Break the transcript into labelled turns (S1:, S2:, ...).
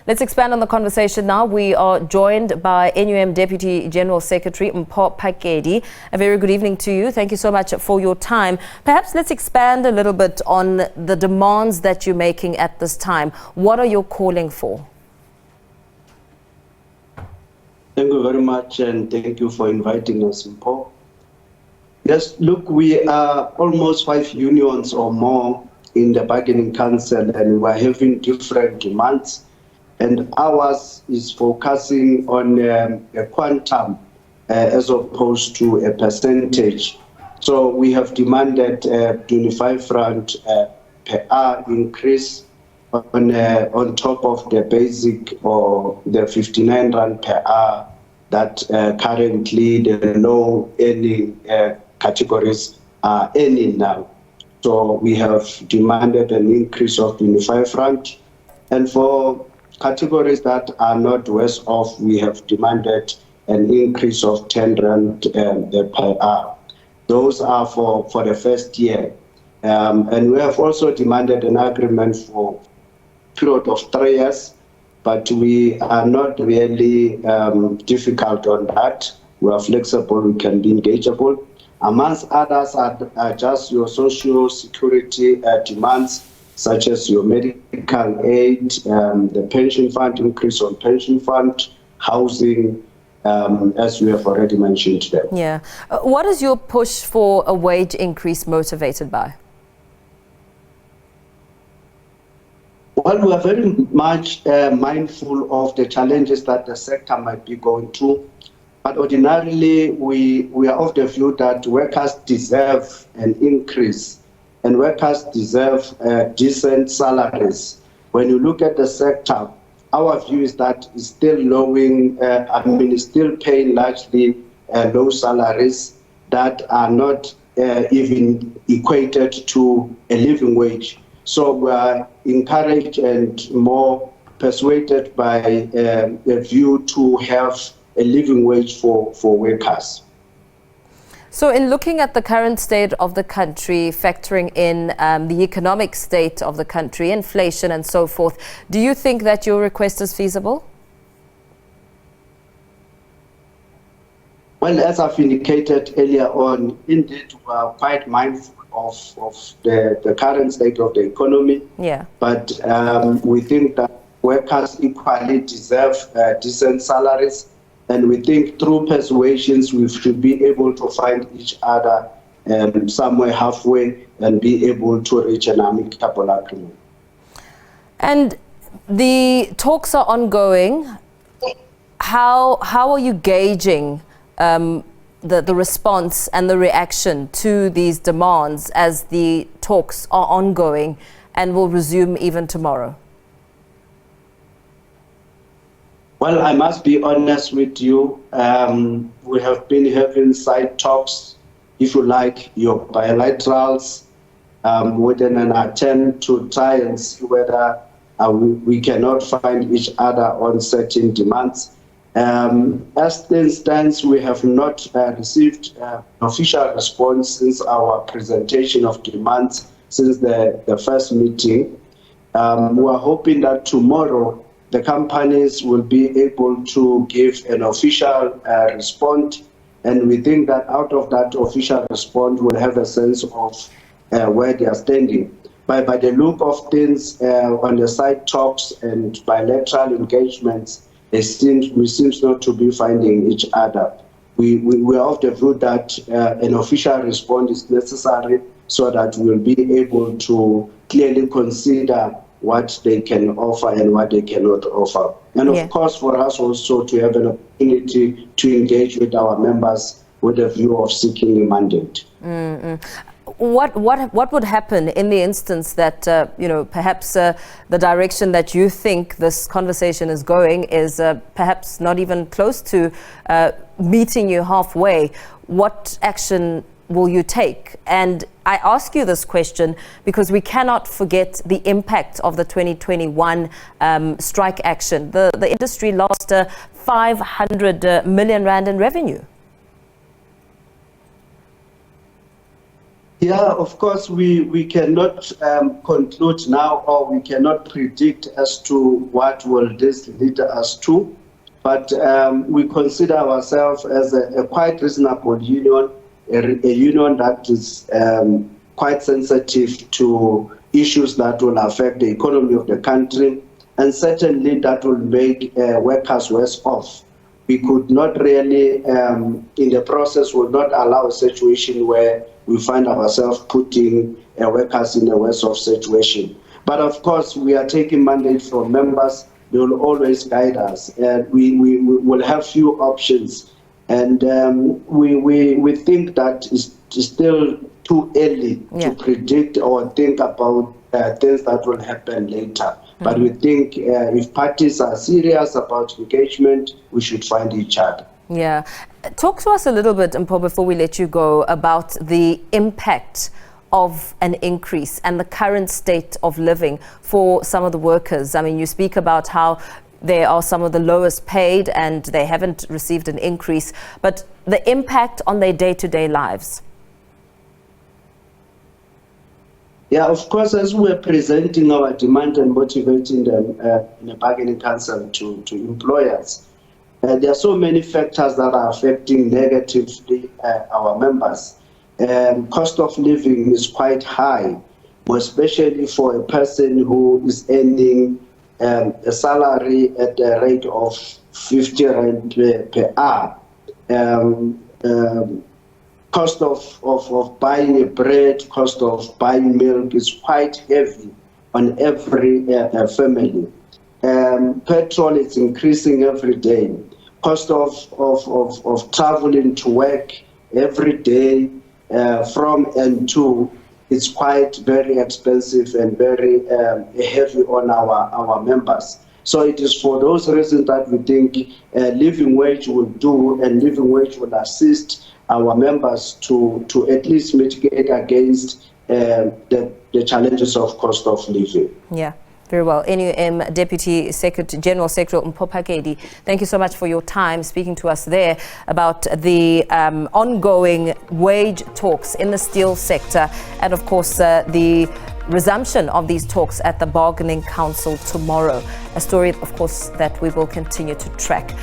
S1: Let's expand on the conversation now. We are joined by NUM Deputy General Secretary Mpho Phakedi. A very good evening to you. Thank you so much for your time. Perhaps let's expand a little bit on the demands that you're making at this time. What are you calling for?
S2: Thank you very much, and thank you for inviting us, Mpho. Yes, look, we are almost 5 unions or more in the bargaining council, and we're having different demands. And ours is focusing on a quantum as opposed to a percentage. So we have demanded 25 rand per hour increase on top of the basic or the 59 rand per hour that currently the low earning categories are earning now. So we have demanded an increase of 25 rand. And for categories that are not worse off, we have demanded an increase of 10 rand per hour. Those are for the first year. And we have also demanded an agreement for a period of 3 years, but we are not really difficult on that. We are flexible, we can be engageable. Amongst others are just your social security demands, such as your medical aid, the pension fund, increase on pension fund, housing, as we have already mentioned today.
S1: Yeah. What is your push for a wage increase motivated by?
S2: Well, we are very much mindful of the challenges that the sector might be going through. But ordinarily, we are of the view that workers deserve an increase and workers deserve decent salaries. When you look at the sector, our view is that it's still it's still paying largely low salaries that are not even equated to a living wage. So we are encouraged and more persuaded by a view to have a living wage for workers.
S1: So in looking at the current state of the country, factoring in the economic state of the country, inflation and so forth, do you think that your request is feasible?
S2: Well, as I've indicated earlier on, indeed, we are quite mindful of the current state of the economy.
S1: Yeah.
S2: But we think that workers equally deserve decent salaries. And we think through persuasions, we should be able to find each other somewhere halfway and be able to reach an amicable agreement.
S1: And the talks are ongoing. How are you gauging the response and the reaction to these demands as the talks are ongoing and will resume even tomorrow?
S2: Well, I must be honest with you. We have been having side talks, if you like, your bilaterals, within an attempt to try and see whether we cannot find each other on certain demands. As things stand, we have not received an official response since our presentation of demands since the first meeting. We are hoping that tomorrow the companies will be able to give an official response, and we think that out of that official response we'll have a sense of where they are standing. By the look of things on the side talks and bilateral engagements, we seem not to be finding each other. We are of the view that an official response is necessary so that we'll be able to clearly consider what they can offer and what they cannot offer. And of course, for us also to have an opportunity to engage with our members with a view of seeking a mandate.
S1: What would happen in the instance that, perhaps the direction that you think this conversation is going is perhaps not even close to meeting you halfway? What action will you take? And I ask you this question because we cannot forget the impact of the 2021 strike action. The industry lost 500 million rand in revenue.
S2: Yeah, of course, we cannot conclude now, or we cannot predict as to what will this lead us to. But we consider ourselves as a quite reasonable union, a union that is quite sensitive to issues that will affect the economy of the country, and certainly that will make workers worse off. We could not really, in the process, will not allow a situation where we find ourselves putting workers in a worse off situation. But of course, we are taking mandate from members. They will always guide us. And we will have few options. And we think that it's still too early to predict or think about things that will happen later. But we think if parties are serious about engagement, we should find each other.
S1: Yeah. Talk to us a little bit, Mpho, before we let you go, about the impact of an increase and the current state of living for some of the workers. I mean, you speak about how they are some of the lowest paid and they haven't received an increase, but the impact on their day-to-day lives.
S2: Yeah, of course, as we're presenting our demand and motivating them in a bargaining council to employers, there are so many factors that are affecting negatively our members. Cost of living is quite high, especially for a person who is earning a salary at the rate of 50 rand per hour. Cost of buying a bread, cost of buying milk is quite heavy on every family. Petrol is increasing every day. Cost of traveling to work every day from and to is quite very expensive and very heavy on our members. So it is for those reasons that we think living wage will do, and living wage will assist our members to at least mitigate against the challenges of cost of living.
S1: Yeah, very well. NUM Deputy Secretary, General Secretary Mpho Phakedi, thank you so much for your time speaking to us there about the ongoing wage talks in the steel sector, and of course the resumption of these talks at the Bargaining Council tomorrow. A story, of course, that we will continue to track.